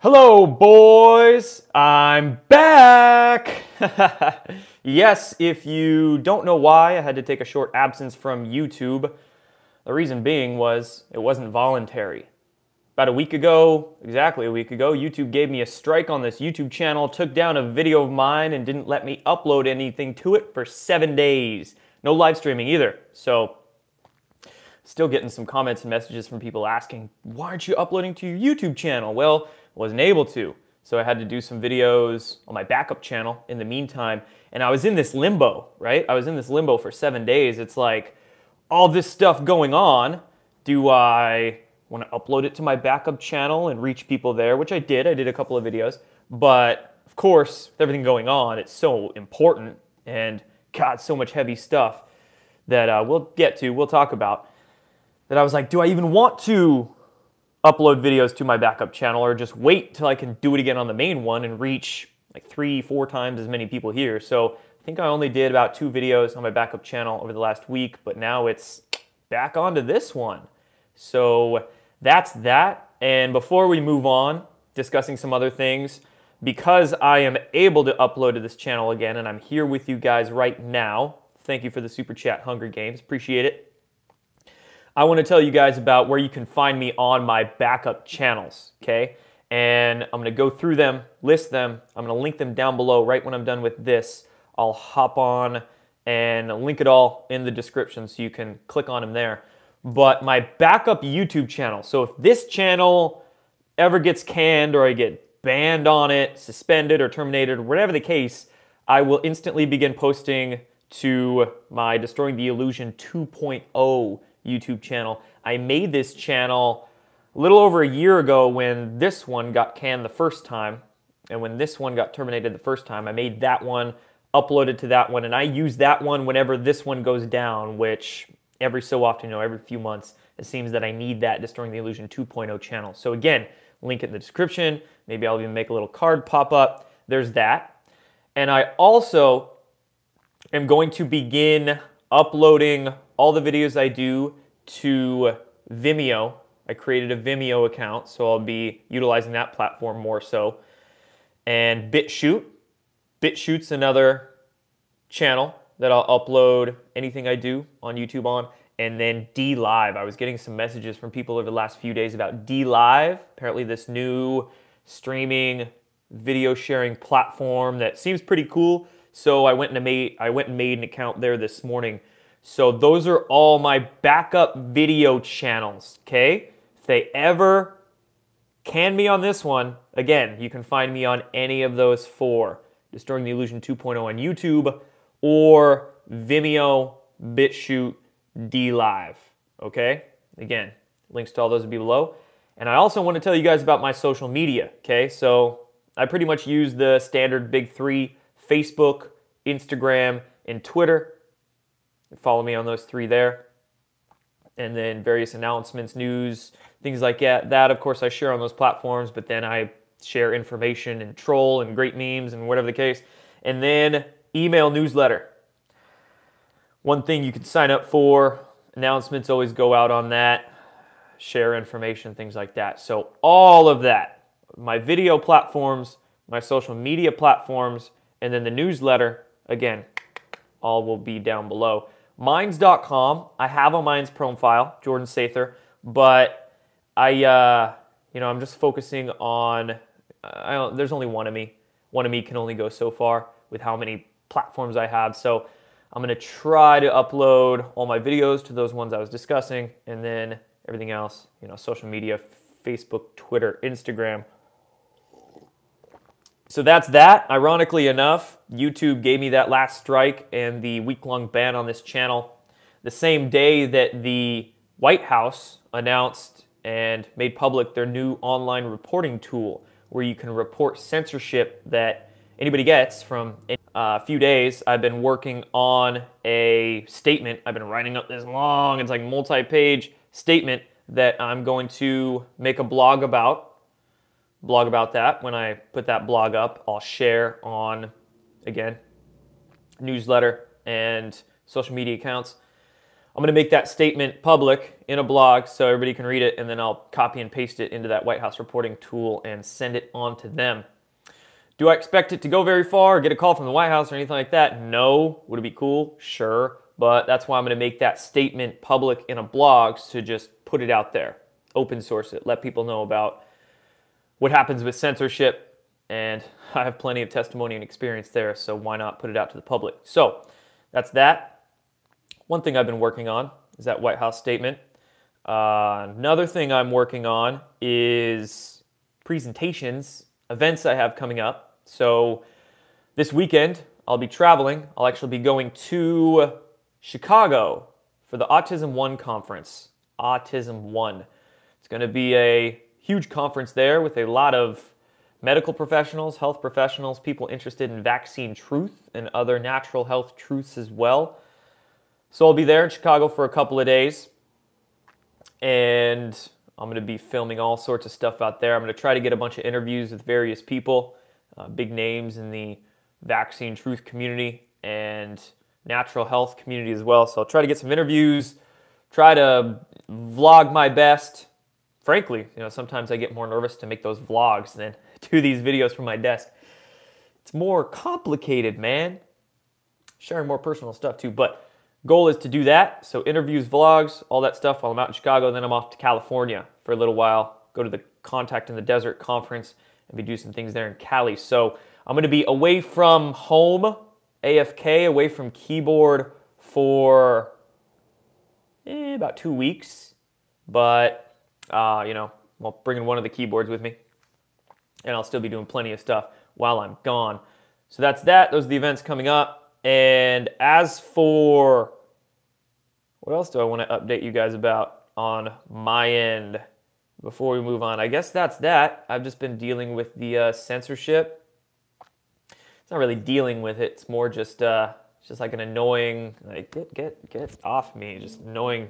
Hello, boys! I'm back! Yes, if you don't know why I had to take a short absence from YouTube, the reason being was it wasn't voluntary. About a week ago, exactly a week ago, YouTube gave me a strike on this YouTube channel, took down a video of mine, and didn't let me upload anything to it for 7 days. No live streaming either. So, still getting some comments and messages from people asking, why aren't you uploading to your YouTube channel? Well, I wasn't able to. So I had to do some videos on my backup channel in the meantime. And I was in this limbo, right? I was in this limbo for 7 days. It's like, all this stuff going on. Do I want to upload it to my backup channel and reach people there? Which I did. I did a couple of videos. But, of course, with everything going on, it's so important. And, God, so much heavy stuff that we'll talk about. That I was like, do I even want to upload videos to my backup channel or just wait till I can do it again on the main one and reach like 3-4 times as many people here? So I think I only did about 2 videos on my backup channel over the last week, but now it's back onto this one. So that's that. And before we move on, discussing some other things, because I am able to upload to this channel again and I'm here with you guys right now, thank you for the super chat, Hunger Games, appreciate it. I want to tell you guys about where you can find me on my backup channels, okay? And I'm going to go through them, list them. I'm going to link them down below right when I'm done with this. I'll hop on and link it all in the description so you can click on them there. But my backup YouTube channel, so if this channel ever gets canned or I get banned on it, suspended or terminated, or whatever the case, I will instantly begin posting to my Destroying the Illusion 2.0 YouTube channel. I made this channel a little over a year ago when this one got canned the first time, and when this one got terminated the first time. I made that one, uploaded to that one, and I use that one whenever this one goes down, which every so often, every few months, it seems that I need that Destroying the Illusion 2.0 channel. So again, link it in the description. Maybe I'll even make a little card pop up. There's that. And I also am going to begin uploading all the videos I do to Vimeo. I created a Vimeo account, so I'll be utilizing that platform more so. And BitChute. BitChute's another channel that I'll upload anything I do on YouTube on. And then DLive. I was getting some messages from people over the last few days about DLive. Apparently this new streaming video sharing platform that seems pretty cool. So I went and made an account there this morning. So those are all my backup video channels, okay? If they ever can me on this one, again, you can find me on any of those 4. Destroying the Illusion 2.0 on YouTube or Vimeo, BitChute, DLive, okay? Again, links to all those will be below. And I also want to tell you guys about my social media, okay? So I pretty much use the standard big 3, Facebook, Instagram, and Twitter. Follow me on those 3 there. And then various announcements, news, things like that. That, of course, I share on those platforms, but then I share information and troll and great memes and whatever the case. And then email newsletter. One thing you can sign up for. Announcements always go out on that. Share information, things like that. So all of that, my video platforms, my social media platforms, and then the newsletter, again, all will be down below. Minds.com, I have a Minds profile, Jordan Sather, but I'm just focusing on, there's only one of me. One of me can only go so far with how many platforms I have. So I'm going to try to upload all my videos to those ones I was discussing, and then everything else, social media, Facebook, Twitter, Instagram. So that's that. Ironically enough, YouTube gave me that last strike and the week-long ban on this channel the same day that the White House announced and made public their new online reporting tool where you can report censorship that anybody gets from a few days. I've been working on a statement. I've been writing up this long, it's like multi-page statement that I'm going to make a blog about that. When I put that blog up, I'll share on, again, newsletter and social media accounts. I'm going to make that statement public in a blog so everybody can read it, and then I'll copy and paste it into that White House reporting tool and send it on to them. Do I expect it to go very far or get a call from the White House or anything like that? No. Would it be cool? Sure. But that's why I'm going to make that statement public in a blog, to just put it out there, open source it, let people know about what happens with censorship. And I have plenty of testimony and experience there, so why not put it out to the public? So that's that. One thing I've been working on is that White House statement. Another thing I'm working on is presentations, events I have coming up. So this weekend, I'll be traveling. I'll actually be going to Chicago for the Autism One conference. Autism One. It's going to be a huge conference there with a lot of medical professionals, health professionals, people interested in vaccine truth and other natural health truths as well. So I'll be there in Chicago for a couple of days, and I'm going to be filming all sorts of stuff out there. I'm going to try to get a bunch of interviews with various people, big names in the vaccine truth community and natural health community as well. So I'll try to get some interviews, try to vlog my best. Frankly, sometimes I get more nervous to make those vlogs than do these videos from my desk. It's more complicated, man. Sharing more personal stuff too, but goal is to do that. So interviews, vlogs, all that stuff while I'm out in Chicago. Then I'm off to California for a little while, go to the Contact in the Desert conference and be doing some things there in Cali. So I'm going to be away from home, AFK, away from keyboard for about 2 weeks. But, well, bringing one of the keyboards with me. And I'll still be doing plenty of stuff while I'm gone. So that's that. Those are the events coming up. And as for what else do I want to update you guys about on my end before we move on? I guess that's that. I've just been dealing with the censorship. It's not really dealing with it. It's more just like an annoying, like, get off me, just annoying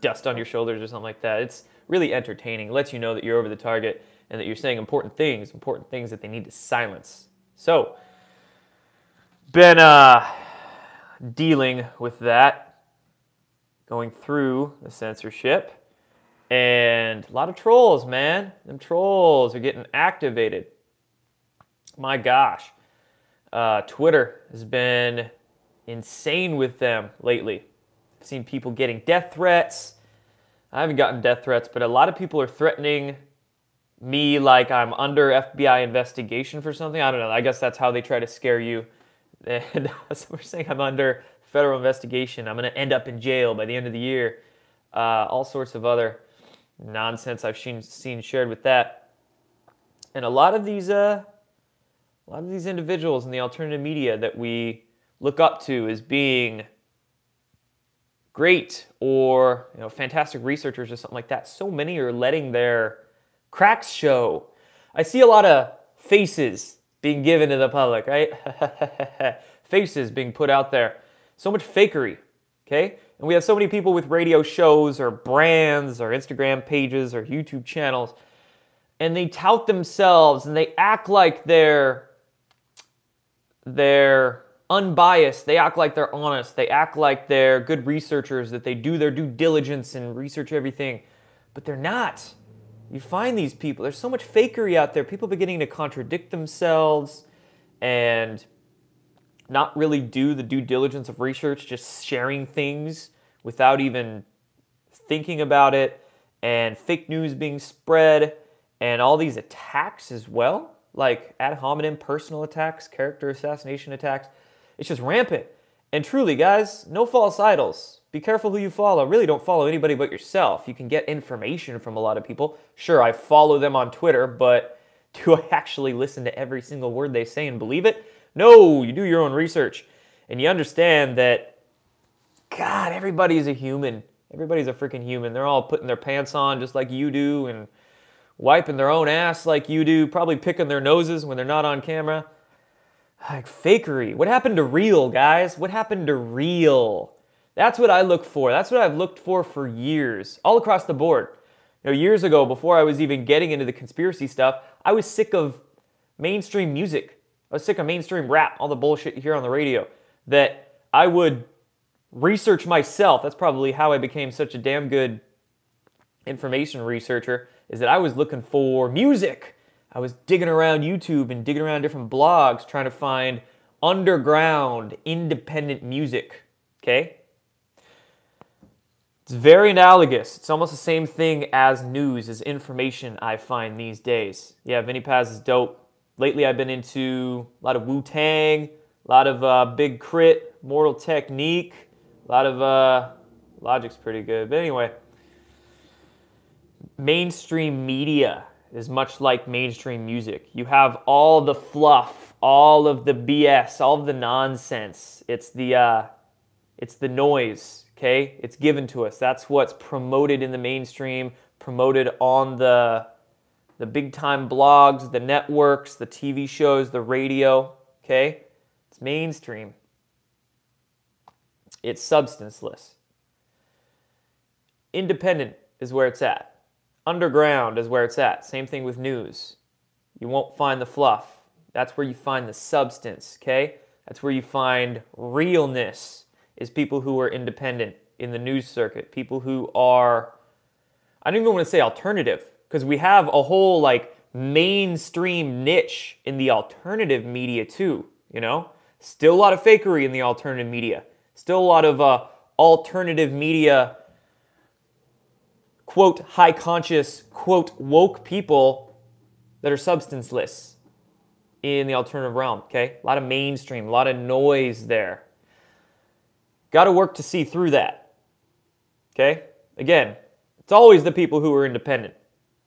dust on your shoulders or something like that. It's really entertaining. It lets you know that you're over the target and that you're saying important things that they need to silence. So, been dealing with that, going through the censorship, and a lot of trolls, man. Them trolls are getting activated. My gosh. Twitter has been insane with them lately. I've seen people getting death threats. I haven't gotten death threats, but a lot of people are threatening me like I'm under FBI investigation for something. I don't know. I guess that's how they try to scare you. And so we're saying I'm under federal investigation. I'm going to end up in jail by the end of the year. All sorts of other nonsense I've seen shared with that. And a lot of these individuals in the alternative media that we look up to as being great or fantastic researchers or something like that, so many are letting their cracks show. I see a lot of faces being given to the public, right? Faces being put out there. So much fakery, okay? And we have so many people with radio shows or brands or Instagram pages or YouTube channels, and they tout themselves and they act like they're unbiased. They act like they're honest. They act like they're good researchers, that they do their due diligence and research everything, but they're not. You find these people, there's so much fakery out there. People beginning to contradict themselves and not really do the due diligence of research, just sharing things without even thinking about it, and fake news being spread, and all these attacks as well, like ad hominem personal attacks, character assassination attacks. It's just rampant. And truly, guys, no false idols. Be careful who you follow. Really don't follow anybody but yourself. You can get information from a lot of people. Sure, I follow them on Twitter, but do I actually listen to every single word they say and believe it? No, you do your own research. And you understand that, God, everybody's a human. Everybody's a freaking human. They're all putting their pants on just like you do and wiping their own ass like you do, probably picking their noses when they're not on camera. Like fakery. What happened to real, guys? What happened to real? That's what I look for. That's what I've looked for years, all across the board. Years ago, before I was even getting into the conspiracy stuff, I was sick of mainstream music. I was sick of mainstream rap, all the bullshit you hear on the radio, that I would research myself. That's probably how I became such a damn good information researcher, is that I was looking for music. I was digging around YouTube and digging around different blogs trying to find underground, independent music, okay? It's very analogous. It's almost the same thing as news, as information I find these days. Yeah, Vinny Paz is dope. Lately I've been into a lot of Wu-Tang, a lot of Big Crit, Mortal Technique, a lot of Logic's pretty good. But anyway, mainstream media is much like mainstream music. You have all the fluff, all of the BS, all of the nonsense. It's the noise, okay? It's given to us. That's what's promoted in the mainstream, promoted on the big-time blogs, the networks, the TV shows, the radio, okay? It's mainstream. It's substanceless. Independent is where it's at. Underground is where it's at. Same thing with news. You won't find the fluff. That's where you find the substance, okay? That's where you find realness, is people who are independent in the news circuit. People who are, I don't even want to say alternative, because we have a whole like mainstream niche in the alternative media too, you know? Still a lot of fakery in the alternative media. Still a lot of alternative media, quote, high conscious, quote, woke people that are substanceless in the alternative realm, okay? A lot of mainstream, a lot of noise there. Got to work to see through that, okay? Again, it's always the people who are independent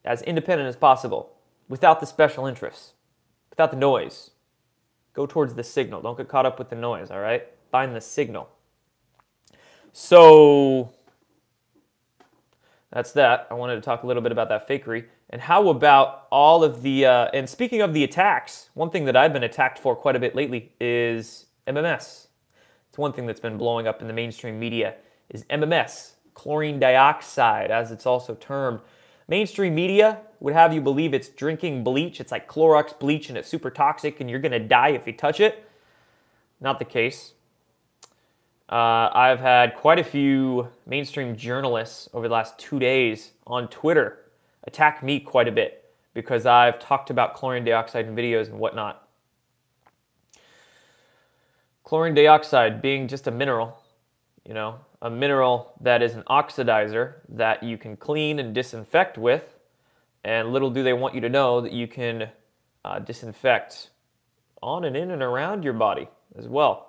as possible, without the special interests, without the noise. Go towards the signal. Don't get caught up with the noise, all right? Find the signal. So that's that. I wanted to talk a little bit about that fakery. And how about all of the, and speaking of the attacks, one thing that I've been attacked for quite a bit lately is MMS. It's one thing that's been blowing up in the mainstream media is MMS, chlorine dioxide, as it's also termed. Mainstream media would have you believe it's drinking bleach. It's like Clorox bleach and it's super toxic and you're going to die if you touch it. Not the case. I've had quite a few mainstream journalists over the last 2 days on Twitter attack me quite a bit because I've talked about chlorine dioxide in videos and whatnot. Chlorine dioxide being just a mineral, you know, a mineral that is an oxidizer that you can clean and disinfect with, and little do they want you to know that you can disinfect on and in and around your body as well.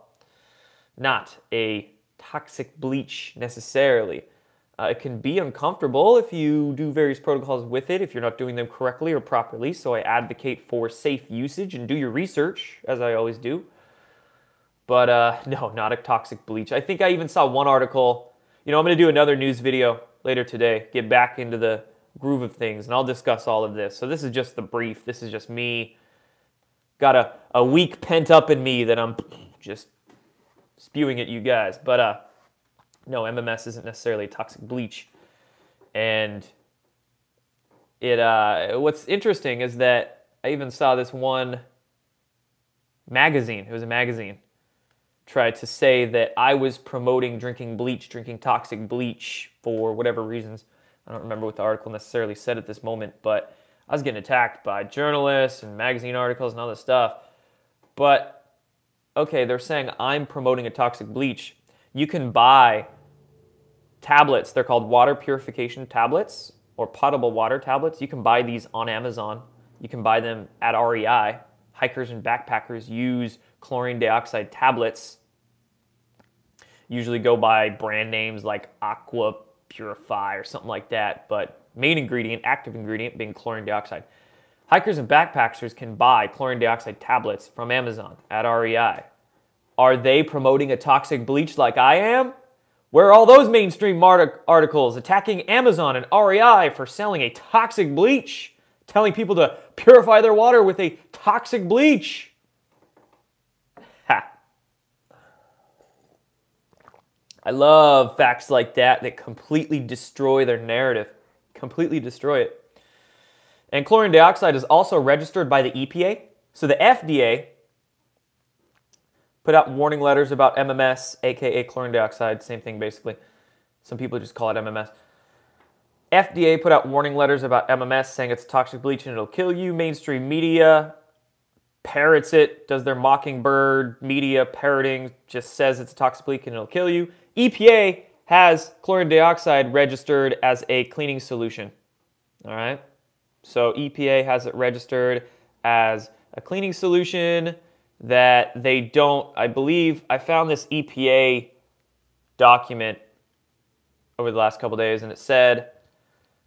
Not a toxic bleach necessarily. It can be uncomfortable if you do various protocols with it, if you're not doing them correctly or properly, so I advocate for safe usage and do your research, as I always do. But no, not a toxic bleach. I think I even saw one article. You know, I'm going to do another news video later today, get back into the groove of things, and I'll discuss all of this. So this is just the brief. This is just me. Got a week pent up in me that I'm just spewing at you guys. But no, MMS isn't necessarily toxic bleach. And what's interesting is that I even saw this one magazine. It was a magazine. Tried to say that I was promoting drinking bleach, drinking toxic bleach for whatever reasons. I don't remember what the article necessarily said at this moment, but I was getting attacked by journalists and magazine articles and all this stuff. But, okay, they're saying I'm promoting a toxic bleach. You can buy tablets. They're called water purification tablets or potable water tablets. You can buy these on Amazon. You can buy them at REI. Hikers and backpackers use chlorine dioxide tablets. Usually go by brand names like Aqua Purify or something like that, but main ingredient, active ingredient being chlorine dioxide. Hikers and backpackers can buy chlorine dioxide tablets from Amazon at REI. Are they promoting a toxic bleach like I am? Where are all those mainstream articles attacking Amazon and REI for selling a toxic bleach? Telling people to purify their water with a toxic bleach. Ha. I love facts like that completely destroy their narrative. Completely destroy it. And chlorine dioxide is also registered by the EPA. So the FDA put out warning letters about MMS, aka chlorine dioxide, same thing basically. Some people just call it MMS. FDA put out warning letters about MMS saying it's a toxic bleach and it'll kill you. Mainstream media parrots it, does their mockingbird media parroting, just says it's a toxic bleach and it'll kill you. EPA has chlorine dioxide registered as a cleaning solution. All right? So EPA has it registered as a cleaning solution that they don't, I believe, I found this EPA document over the last couple days, and it said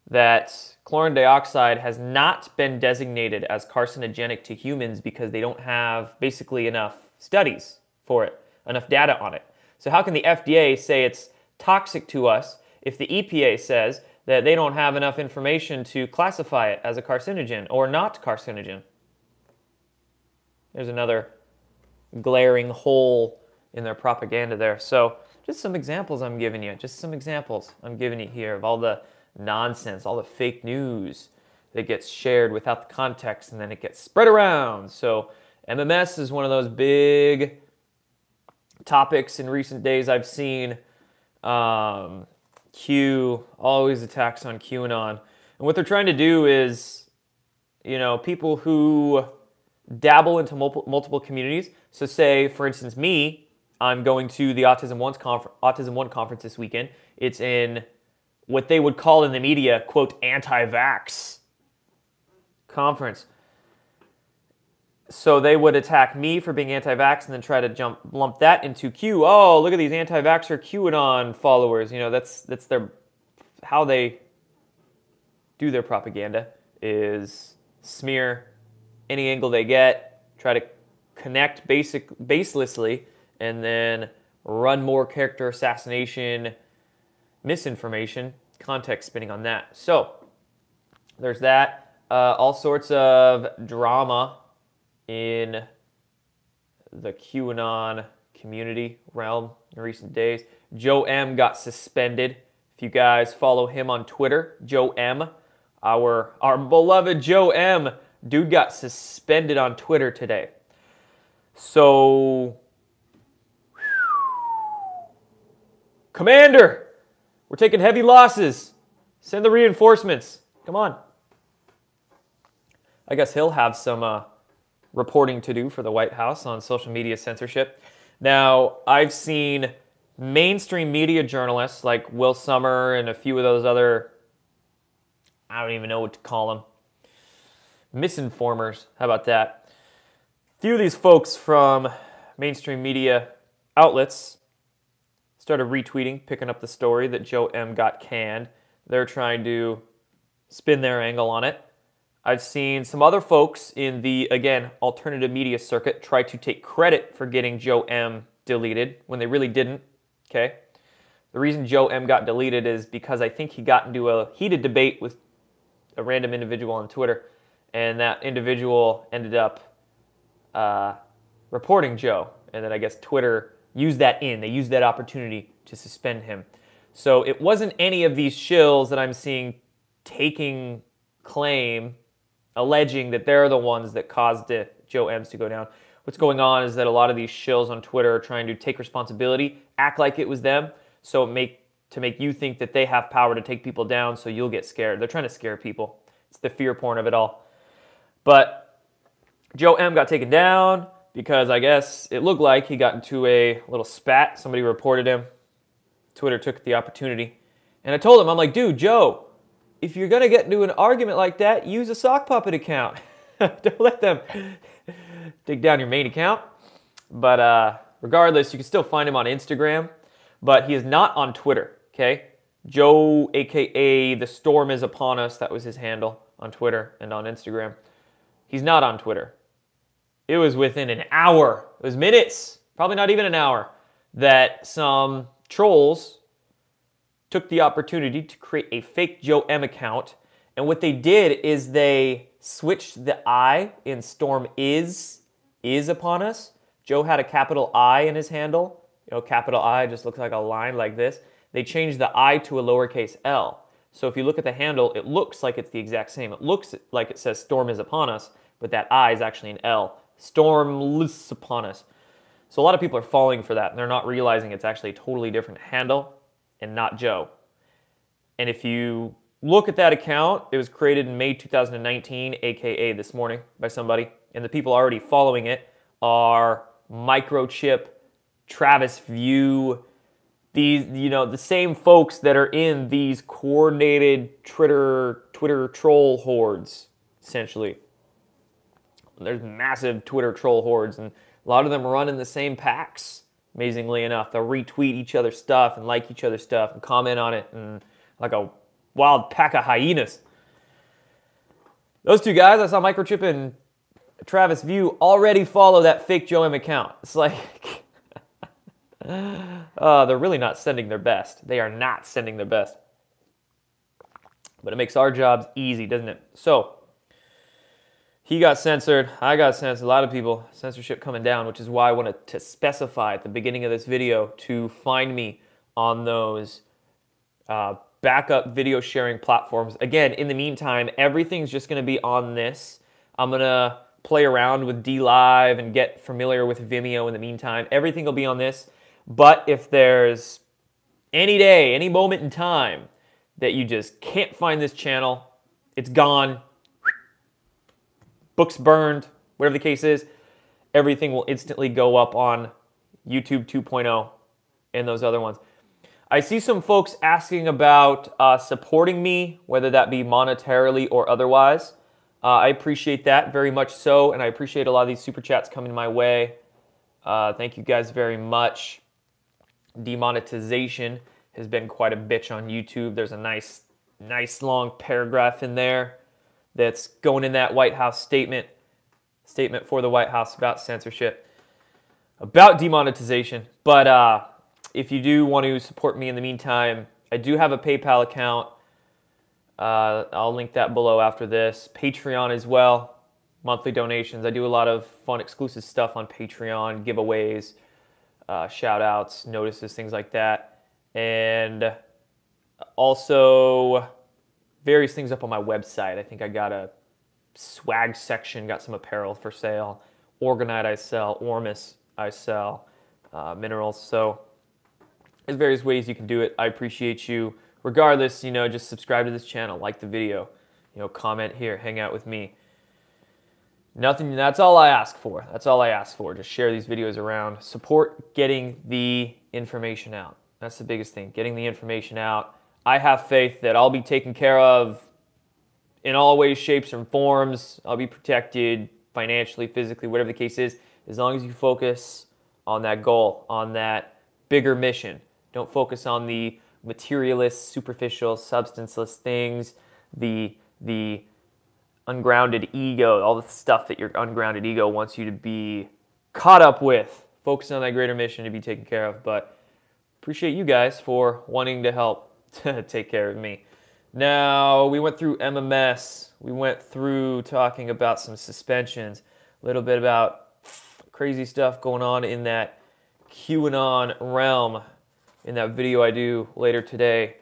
that chlorine dioxide has not been designated as carcinogenic to humans because they don't have basically enough studies for it, enough data on it. So how can the FDA say it's toxic to us if the EPA says that they don't have enough information to classify it as a carcinogen or not carcinogen? There's another glaring hole in their propaganda there. So just some examples I'm giving you. Just some examples I'm giving you here of all the nonsense, all the fake news that gets shared without the context and then it gets spread around. So MMS is one of those big topics in recent days I've seen. Q, always attacks on QAnon. And what they're trying to do is, you know, people who dabble into multiple communities. So say, for instance, me, I'm going to the Autism One conference this weekend. It's in what they would call in the media, quote, anti-vax conference. So they would attack me for being anti-vax and then try to lump that into Q. Oh, look at these anti-vaxxer QAnon followers. You know, that's how they do their propaganda, is smear any angle they get, try to connect baselessly, and then run more character assassination, misinformation, context spinning on that. So there's that. All sorts of drama in the QAnon community realm in recent days. Joe M got suspended. If you guys follow him on Twitter, Joe M, our beloved Joe M, dude got suspended on Twitter today. So, Commander, we're taking heavy losses. Send the reinforcements. Come on. I guess he'll have some reporting to do for the White House on social media censorship. Now, I've seen mainstream media journalists like Will Sommer and a few of those other, I don't even know what to call them, misinformers. How about that? A few of these folks from mainstream media outlets started retweeting, picking up the story that Joe M got canned. They're trying to spin their angle on it. I've seen some other folks in the, again, alternative media circuit try to take credit for getting Joe M deleted when they really didn't, okay? The reason Joe M got deleted is because I think he got into a heated debate with a random individual on Twitter, and that individual ended up reporting Joe, and then I guess Twitter used that they used that opportunity to suspend him. So it wasn't any of these shills that I'm seeing taking claim, alleging that they're the ones that caused Joe M's to go down. What's going on is that a lot of these shills on Twitter are trying to take responsibility, act like it was them, so to make you think that they have power to take people down so you'll get scared. They're trying to scare people. It's the fear porn of it all. But Joe M got taken down because I guess it looked like he got into a little spat. Somebody reported him. Twitter took the opportunity. And I told him, I'm like, dude, Joe, if you're going to get into an argument like that, use a sock puppet account. Don't let them take down your main account. But regardless, you can still find him on Instagram. But he is not on Twitter, okay? Joe, a.k.a. The Storm is Upon Us, that was his handle on Twitter and on Instagram. He's not on Twitter. It was within an hour, it was minutes, probably not even an hour, that some trolls took the opportunity to create a fake Joe M account. And what they did is they switched the I in Storm is upon us. Joe had a capital I in his handle. You know, capital I just looks like a line like this. They changed the I to a lowercase l. So if you look at the handle, it looks like it's the exact same. It looks like it says Storm is upon us, but that I is actually an L. Storm is upon us. So a lot of people are falling for that, and they're not realizing it's actually a totally different handle and not Joe. And if you look at that account, it was created in May 2019, aka this morning, by somebody. And the people already following it are Microchip, Travis View, these, the same folks that are in these coordinated Twitter troll hordes, essentially. There's massive Twitter troll hordes, and a lot of them run in the same packs, amazingly enough. They'll retweet each other's stuff and like each other's stuff and comment on it, and like a wild pack of hyenas. Those two guys, I saw Microchip and Travis View, already follow that fake Joe M account. It's like, they're really not sending their best. They are not sending their best. But it makes our jobs easy, doesn't it? So, he got censored, I got censored, a lot of people, censorship coming down, which is why I wanted to specify at the beginning of this video to find me on those backup video sharing platforms. Again, in the meantime, everything's just going to be on this. I'm going to play around with DLive and get familiar with Vimeo in the meantime. Everything will be on this. But if there's any day, any moment in time that you just can't find this channel, it's gone, books burned, whatever the case is, everything will instantly go up on YouTube 2.0 and those other ones. I see some folks asking about supporting me, whether that be monetarily or otherwise. I appreciate that very much so, and I appreciate a lot of these super chats coming my way. Thank you guys very much. Demonetization has been quite a bitch on YouTube. There's a nice long paragraph in there that's going in that White House statement for the White House about censorship, about demonetization. But if you do want to support me in the meantime, I do have a PayPal account. I'll link that below after this. Patreon as well, monthly donations. I do a lot of fun exclusive stuff on Patreon, giveaways, shout outs, notices, things like that. And also various things up on my website. I think I got a swag section, got some apparel for sale. Orgonite I sell, Ormus I sell, minerals. So there's various ways you can do it. I appreciate you. Regardless, just subscribe to this channel, like the video, comment here, hang out with me. Nothing, that's all I ask for. That's all I ask for. Just share these videos around. Support getting the information out. That's the biggest thing, getting the information out. I have faith that I'll be taken care of in all ways, shapes, and forms. I'll be protected financially, physically, whatever the case is, as long as you focus on that goal, on that bigger mission. Don't focus on the materialist, superficial, substanceless things, the ungrounded ego, all the stuff that your ungrounded ego wants you to be caught up with. Focus on that greater mission to be taken care of. But appreciate you guys for wanting to help take care of me. Now, we went through MMS. We went through talking about some suspensions, a little bit about crazy stuff going on in that QAnon realm in that video I do later today,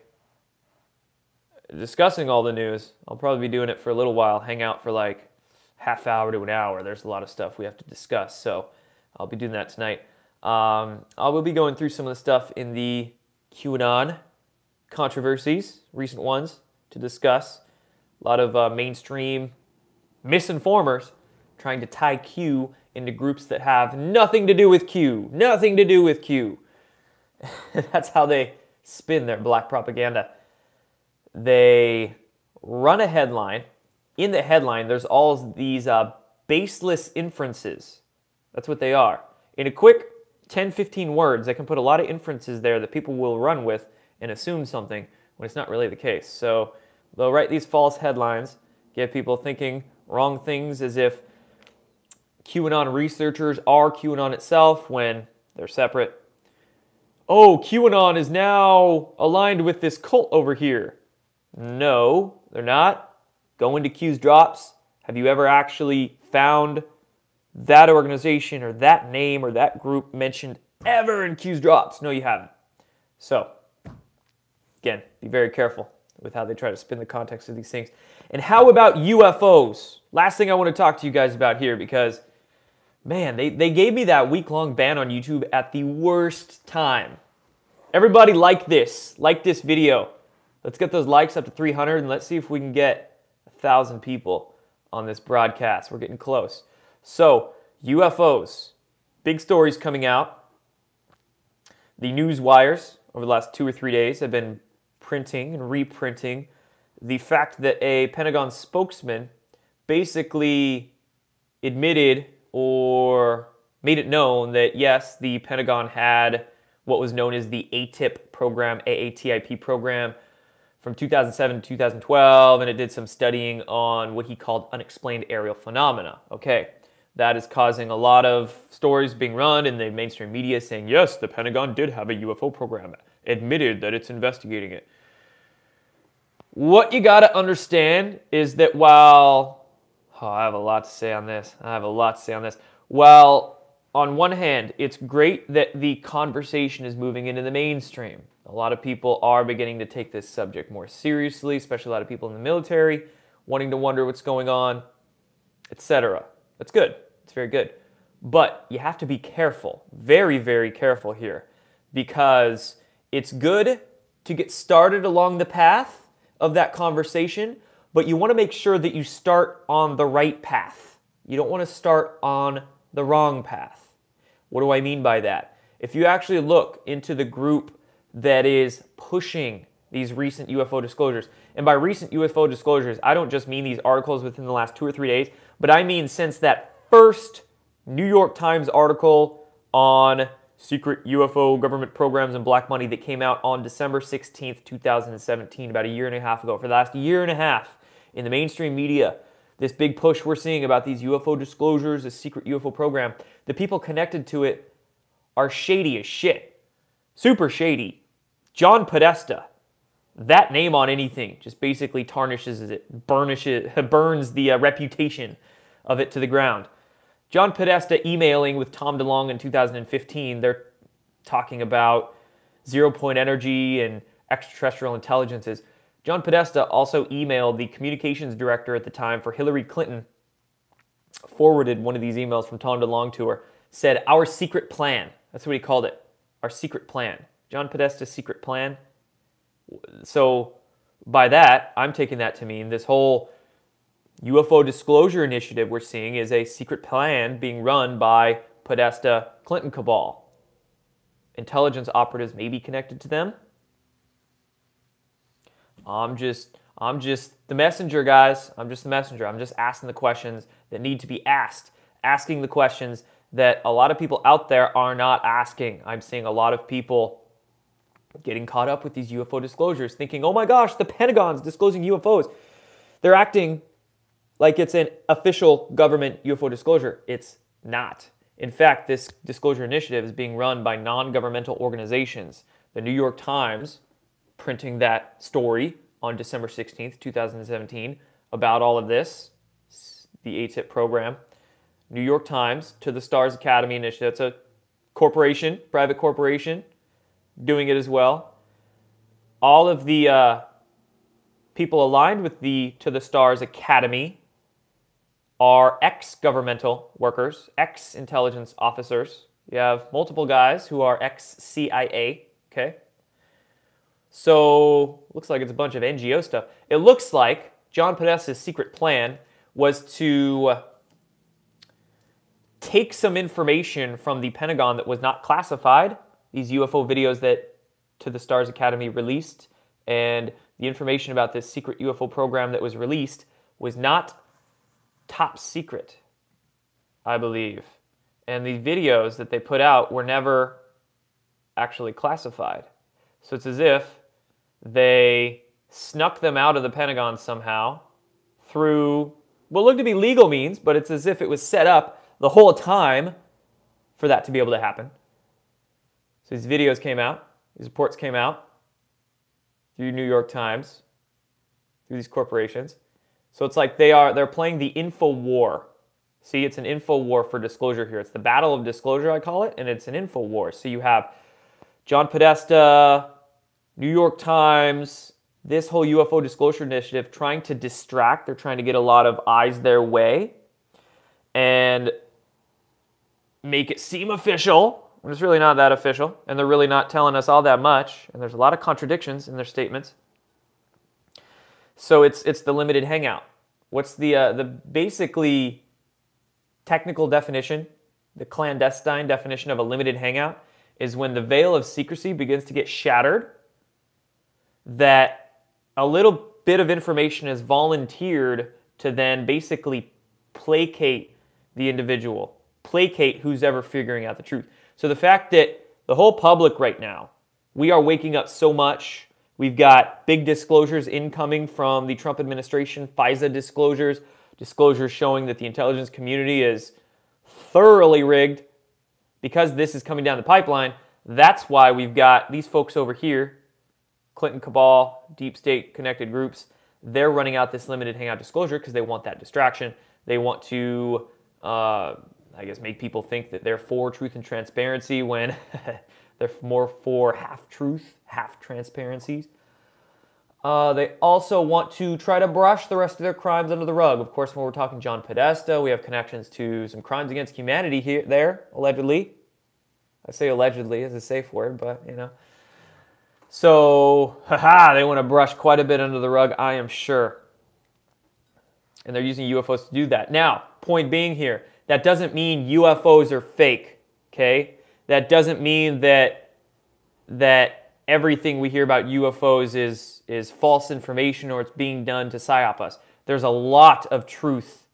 discussing all the news. I'll probably be doing it for a little while, hang out for like half hour to an hour. There's a lot of stuff we have to discuss, so I'll be doing that tonight. I will be going through some of the stuff in the QAnon controversies, recent ones, to discuss. A lot of mainstream misinformers trying to tie Q into groups that have nothing to do with Q. Nothing to do with Q. That's how they spin their black propaganda. They run a headline. In the headline, there's all these baseless inferences. That's what they are. In a quick 10, 15 words, they can put a lot of inferences there that people will run with and assume something when it's not really the case. So they'll write these false headlines, get people thinking wrong things as if QAnon researchers are QAnon itself when they're separate. Oh, QAnon is now aligned with this cult over here. No, they're not. Go into Q's Drops. Have you ever actually found that organization or that name or that group mentioned ever in Q's Drops? No, you haven't. So, again, be very careful with how they try to spin the context of these things. And how about UFOs? Last thing I want to talk to you guys about here, because Man, they gave me that week-long ban on YouTube at the worst time. Everybody like this video. Let's get those likes up to 300 and let's see if we can get 1,000 people on this broadcast. We're getting close. So, UFOs. Big stories coming out. The news wires over the last 2 or 3 days have been printing and reprinting the fact that a Pentagon spokesman basically admitted or made it known that yes, the Pentagon had what was known as the AATIP program, AATIP program, from 2007 to 2012, and it did some studying on what he called unexplained aerial phenomena. Okay, that is causing a lot of stories being run in the mainstream media saying, yes, the Pentagon did have a UFO program, admitted that it's investigating it. What you got to understand is that while, I have a lot to say on this. While on one hand, it's great that the conversation is moving into the mainstream. A lot of people are beginning to take this subject more seriously, especially a lot of people in the military, wanting to wonder what's going on, etc. That's good. It's very good. But you have to be careful, very, very careful here, because it's good to get started along the path of that conversation, but you want to make sure that you start on the right path. You don't want to start on the wrong path. What do I mean by that? If you actually look into the group that is pushing these recent UFO disclosures, and by recent UFO disclosures, I don't just mean these articles within the last 2 or 3 days, but I mean since that first New York Times article on secret UFO government programs and black money that came out on December 16th, 2017, about a year and a half ago. For the last year and a half in the mainstream media, this big push we're seeing about these UFO disclosures, this secret UFO program, the people connected to it are shady as shit. Super shady. John Podesta, that name on anything just basically tarnishes it, burns the reputation of it to the ground. John Podesta emailing with Tom DeLonge in 2015, they're talking about zero-point energy and extraterrestrial intelligences. John Podesta also emailed the communications director at the time for Hillary Clinton, forwarded one of these emails from Tom DeLonge to her, said, our secret plan. That's what he called it, our secret plan. John Podesta's secret plan. So by that, I'm taking that to mean this whole UFO disclosure initiative we're seeing is a secret plan being run by Podesta Clinton cabal. Intelligence operatives may be connected to them. I'm just the messenger, guys. I'm just the messenger. I'm just asking the questions that need to be asked. Asking the questions that a lot of people out there are not asking. I'm seeing a lot of people getting caught up with these UFO disclosures, thinking, oh my gosh, the Pentagon's disclosing UFOs. They're acting like it's an official government UFO disclosure. It's not. In fact, this disclosure initiative is being run by non-governmental organizations. The New York Times, printing that story on December 16th, 2017, about all of this, the AATIP program. New York Times, To the Stars Academy Initiative. It's a corporation, private corporation, doing it as well. All of the people aligned with the To the Stars Academy are ex-governmental workers, ex-intelligence officers. You have multiple guys who are ex-CIA, okay? So, looks like it's a bunch of NGO stuff. It looks like John Podesta's secret plan was to take some information from the Pentagon that was not classified, these UFO videos that To the Stars Academy released, and the information about this secret UFO program that was released was not top secret, I believe. And the videos that they put out were never actually classified. So it's as if they snuck them out of the Pentagon somehow through what looked to be legal means, but it's as if it was set up the whole time for that to be able to happen. So these videos came out, these reports came out through New York Times, through these corporations. So it's like they're playing the info war. See, it's an info war for disclosure here. It's the battle of disclosure, I call it, and it's an info war. So you have John Podesta, New York Times, this whole UFO disclosure initiative trying to distract. They're trying to get a lot of eyes their way. And make it seem official when it's really not that official, and they're really not telling us all that much, and there's a lot of contradictions in their statements. So it's the limited hangout. What's the basically technical definition, the clandestine definition of a limited hangout is when the veil of secrecy begins to get shattered, that a little bit of information is volunteered to then basically placate the individual, placate who's ever figuring out the truth. So the fact that the whole public right now, we are waking up so much. We've got big disclosures incoming from the Trump administration, FISA disclosures showing that the intelligence community is thoroughly rigged. Because this is coming down the pipeline, that's why we've got these folks over here, Clinton cabal, deep state connected groups. They're running out this limited hangout disclosure because they want that distraction. They want to, I guess, make people think that they're for truth and transparency when they're more for half-truth, half-transparencies. They also want to try to brush the rest of their crimes under the rug. Of course, when we're talking John Podesta, we have connections to some crimes against humanity there, allegedly. I say allegedly as a safe word, but, you know. So, they want to brush quite a bit under the rug, I am sure. And they're using UFOs to do that. Now, point being here, that doesn't mean UFOs are fake, okay? That doesn't mean that everything we hear about UFOs is false information or it's being done to psyop us. There's a lot of truth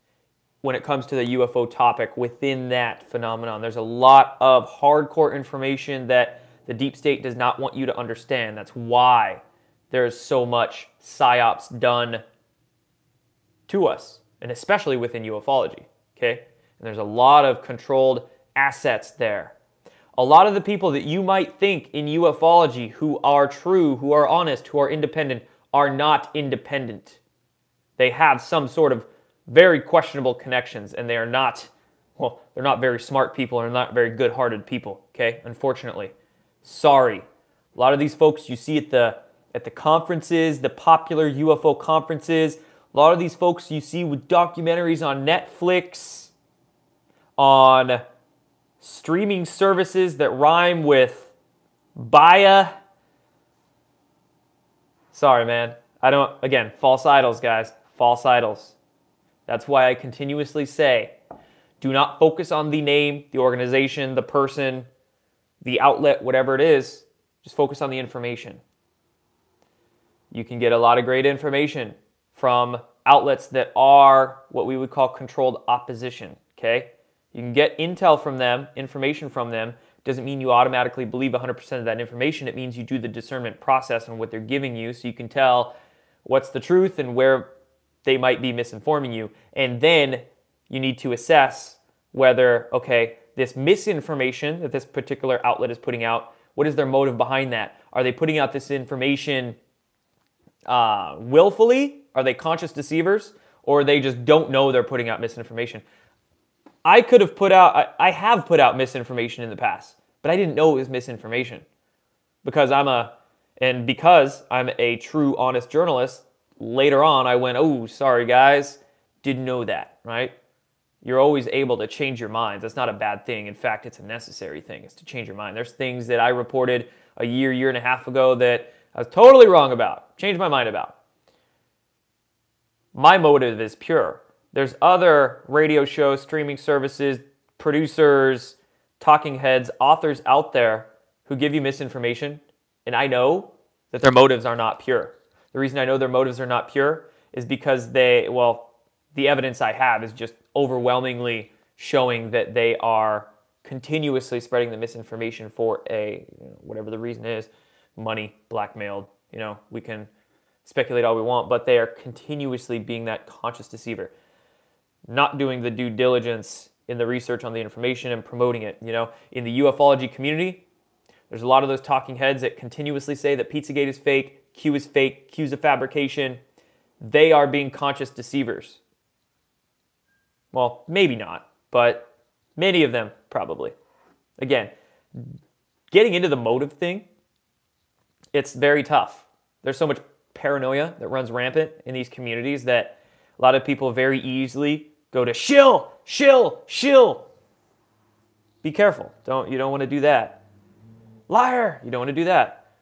when it comes to the UFO topic within that phenomenon. There's a lot of hardcore information that the deep state does not want you to understand. That's why there's so much psyops done to us, and especially within ufology, okay? And there's a lot of controlled assets there. A lot of the people that you might think in ufology who are true, who are honest, who are independent, are not independent. They have some sort of very questionable connections, and they are not, well, they're not very smart people, or not very good-hearted people, okay? Unfortunately. Sorry. A lot of these folks you see at the conferences, the popular UFO conferences, a lot of these folks you see with documentaries on Netflix, on streaming services that rhyme with Baya. Sorry, man. Again, false idols, guys. False idols. That's why I continuously say, do not focus on the name, the organization, the person, the outlet, whatever it is. Just focus on the information. You can get a lot of great information from outlets that are what we would call controlled opposition, okay? You can get intel from them, information from them. Doesn't mean you automatically believe 100% of that information. It means you do the discernment process on what they're giving you so you can tell what's the truth and where they might be misinforming you. And then you need to assess whether, okay, this misinformation that this particular outlet is putting out, what is their motive behind that? Are they putting out this information willfully? Are they conscious deceivers? Or they just don't know they're putting out misinformation? I have put out misinformation in the past, but I didn't know it was misinformation. Because I'm a true, honest journalist, later on I went, oh, sorry guys, didn't know that, right? You're always able to change your minds. That's not a bad thing. In fact, it's a necessary thing, is to change your mind. There's things that I reported a year and a half ago that I was totally wrong about, changed my mind about. My motive is pure. There's other radio shows, streaming services, producers, talking heads, authors out there who give you misinformation, and I know that their motives are not pure. The reason I know their motives are not pure is because the evidence I have is just overwhelmingly showing that they are continuously spreading the misinformation for whatever the reason is, money, blackmailed, we can speculate all we want, but they are continuously being that conscious deceiver, not doing the due diligence in the research on the information and promoting it. In the ufology community, there's a lot of those talking heads that continuously say that Pizzagate is fake, Q is fake, Q's a fabrication. They are being conscious deceivers. Well, maybe not, but many of them probably. Again, getting into the motive thing, it's very tough. There's so much paranoia that runs rampant in these communities that a lot of people very easily go to shill, shill, shill. Be careful. You don't want to do that. Liar! You don't want to do that.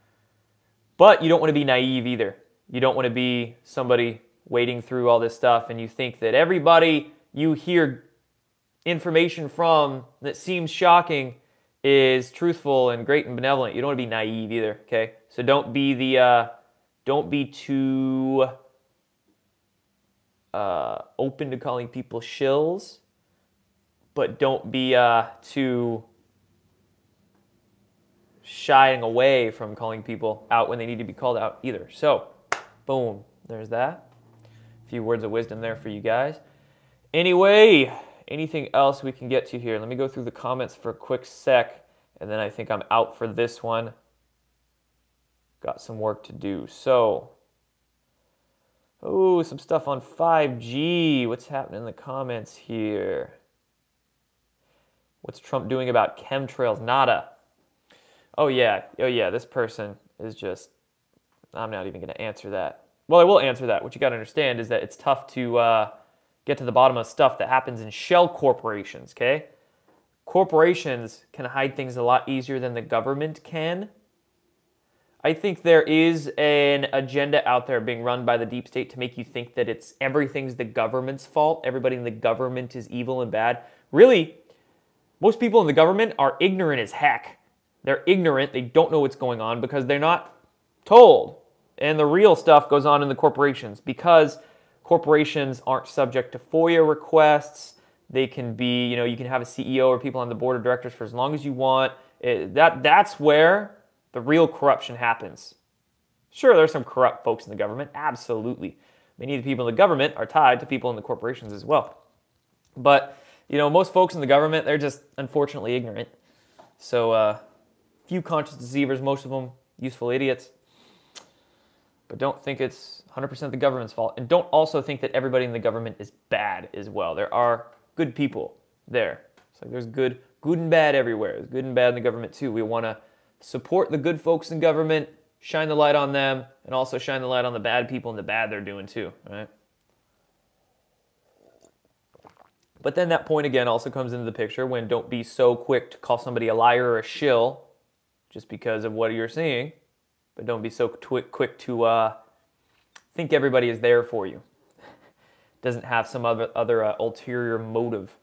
But you don't want to be naive either. You don't want to be somebody wading through all this stuff and you think that everybody you hear information from that seems shocking is truthful and great and benevolent. You don't want to be naive either, okay? So don't be too open to calling people shills, but don't be too shying away from calling people out when they need to be called out either. So, boom, there's that. A few words of wisdom there for you guys. Anyway, anything else we can get to here? Let me go through the comments for a quick sec, and then I think I'm out for this one. Got some work to do. So, oh, some stuff on 5G. What's happening in the comments here? What's Trump doing about chemtrails? Nada. Oh yeah, this person is just, I'm not even going to answer that. Well, I will answer that. What you got to understand is that it's tough to get to the bottom of stuff that happens in shell corporations, okay? Corporations can hide things a lot easier than the government can. I think there is an agenda out there being run by the deep state to make you think that everything's the government's fault. Everybody in the government is evil and bad. Really, most people in the government are ignorant as heck. They're ignorant. They don't know what's going on because they're not told. And the real stuff goes on in the corporations because corporations aren't subject to FOIA requests. They can be, you can have a CEO or people on the board of directors for as long as you want. That's where the real corruption happens. Sure, there's some corrupt folks in the government. Absolutely. Many of the people in the government are tied to people in the corporations as well. But, most folks in the government, they're just unfortunately ignorant. So, few conscious deceivers, most of them useful idiots. But don't think it's 100% the government's fault. And don't also think that everybody in the government is bad as well. There are good people there. It's like there's good and bad everywhere. There's good and bad in the government too. We want to support the good folks in government, shine the light on them, and also shine the light on the bad people and the bad they're doing too, right? But then that point again also comes into the picture when don't be so quick to call somebody a liar or a shill just because of what you're seeing, but don't be so quick to think everybody is there for you. Doesn't have some other ulterior motive.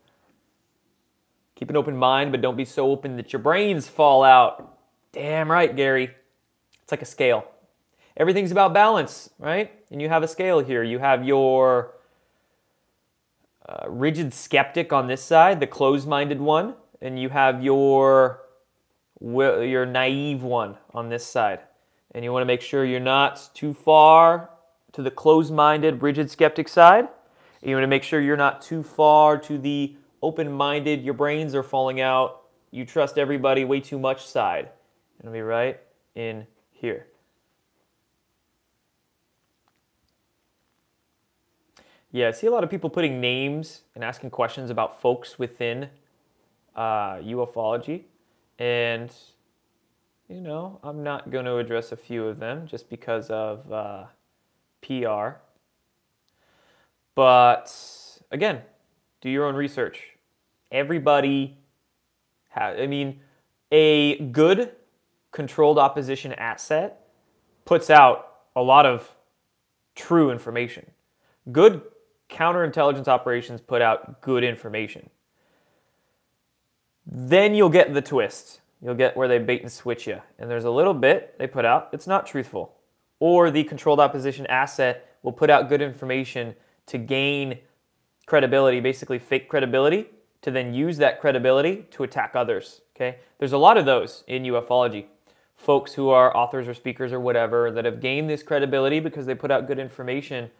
Keep an open mind, but don't be so open that your brains fall out. Damn right, Gary. It's like a scale. Everything's about balance, right? And you have a scale here. You have your rigid skeptic on this side, the closed-minded one, and you have your naive one on this side. And you want to make sure you're not too far to the closed-minded, rigid skeptic side. And you want to make sure you're not too far to the open-minded, your brains are falling out, you trust everybody way too much side. It'll be right in here. Yeah, I see a lot of people putting names and asking questions about folks within ufology. And, I'm not going to address a few of them just because of PR. But, again, do your own research. Everybody a good controlled opposition asset puts out a lot of true information. Good counterintelligence operations put out good information. Then you'll get the twist. You'll get where they bait and switch you. And there's a little bit they put out that's not truthful. Or the controlled opposition asset will put out good information to gain credibility, basically fake credibility, to then use that credibility to attack others. Okay? There's a lot of those in ufology. Folks who are authors or speakers or whatever that have gained this credibility because they put out good information,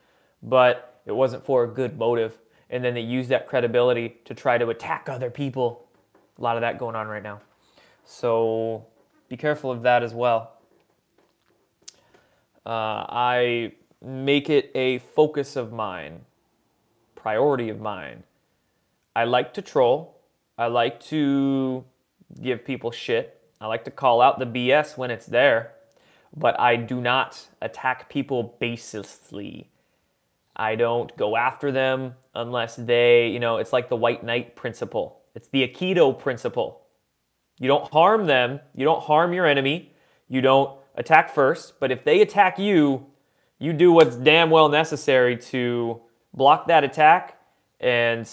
but it wasn't for a good motive. And then they use that credibility to try to attack other people. A lot of that going on right now. So be careful of that as well. I make it a focus of mine, priority of mine. I like to troll. I like to give people shit. I like to call out the BS when it's there. But I do not attack people baselessly. I don't go after them unless they, it's like the white knight principle. It's the Aikido principle. You don't harm them. You don't harm your enemy. You don't attack first. But if they attack you, you do what's damn well necessary to block that attack and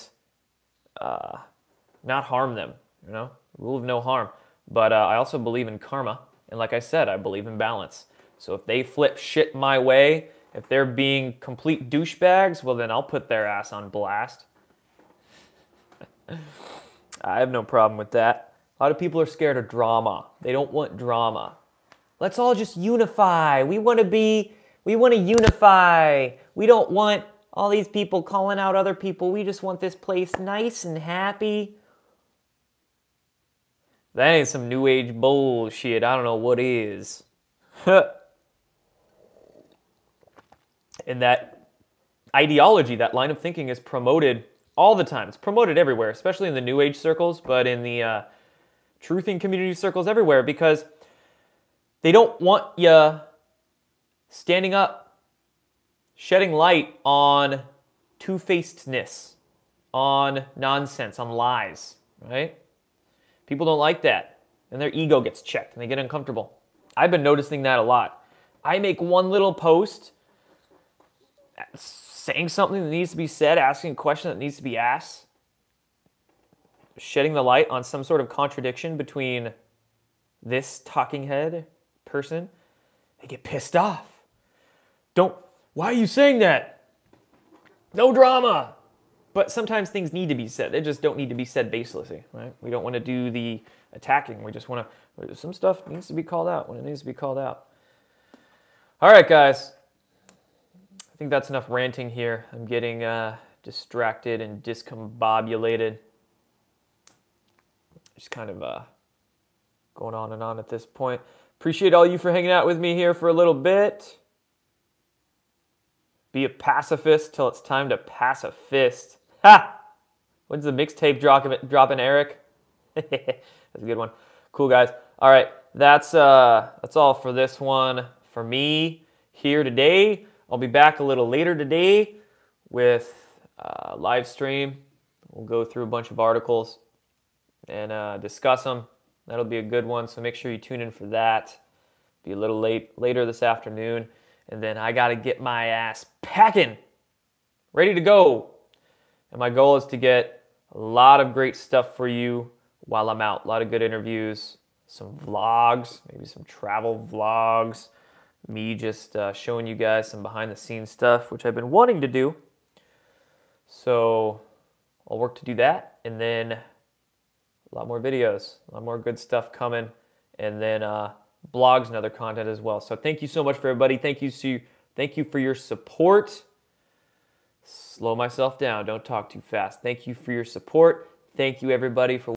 not harm them. You know, rule of no harm. But I also believe in karma. And like I said, I believe in balance. So if they flip shit my way, if they're being complete douchebags, well then I'll put their ass on blast. I have no problem with that. A lot of people are scared of drama. They don't want drama. Let's all just unify. We want to unify. We don't want all these people calling out other people. We just want this place nice and happy. That ain't some new age bullshit. I don't know what is. And that ideology, that line of thinking is promoted all the time. It's promoted everywhere, especially in the new age circles, but in the truthing community circles everywhere, because they don't want you standing up, shedding light on two-facedness, on nonsense, on lies, right? People don't like that, and their ego gets checked, and they get uncomfortable. I've been noticing that a lot. I make one little post saying something that needs to be said, asking a question that needs to be asked, shedding the light on some sort of contradiction between this talking head person. They get pissed off. Why are you saying that? No drama. But sometimes things need to be said. They just don't need to be said baselessly, right? We don't want to do the attacking. We just want to, some stuff needs to be called out when it needs to be called out. All right, guys. I think that's enough ranting here. I'm getting distracted and discombobulated. Just kind of going on and on at this point. Appreciate all you for hanging out with me here for a little bit. Be a pacifist till it's time to pass a fist. Ha! When's the mixtape dropping, Eric? That's a good one. Cool, guys. All right, that's all for this one. For me here today, I'll be back a little later today with a live stream. We'll go through a bunch of articles and discuss them. That'll be a good one, so make sure you tune in for that. Be a little later this afternoon. And then I got to get my ass packing, ready to go. And my goal is to get a lot of great stuff for you while I'm out. A lot of good interviews, some vlogs, maybe some travel vlogs. Me just showing you guys some behind-the-scenes stuff, which I've been wanting to do. So I'll work to do that. And then a lot more videos, a lot more good stuff coming. And then blogs and other content as well. So thank you so much for everybody. Thank you for your support. Slow myself down. Don't talk too fast. Thank you for your support. Thank you everybody for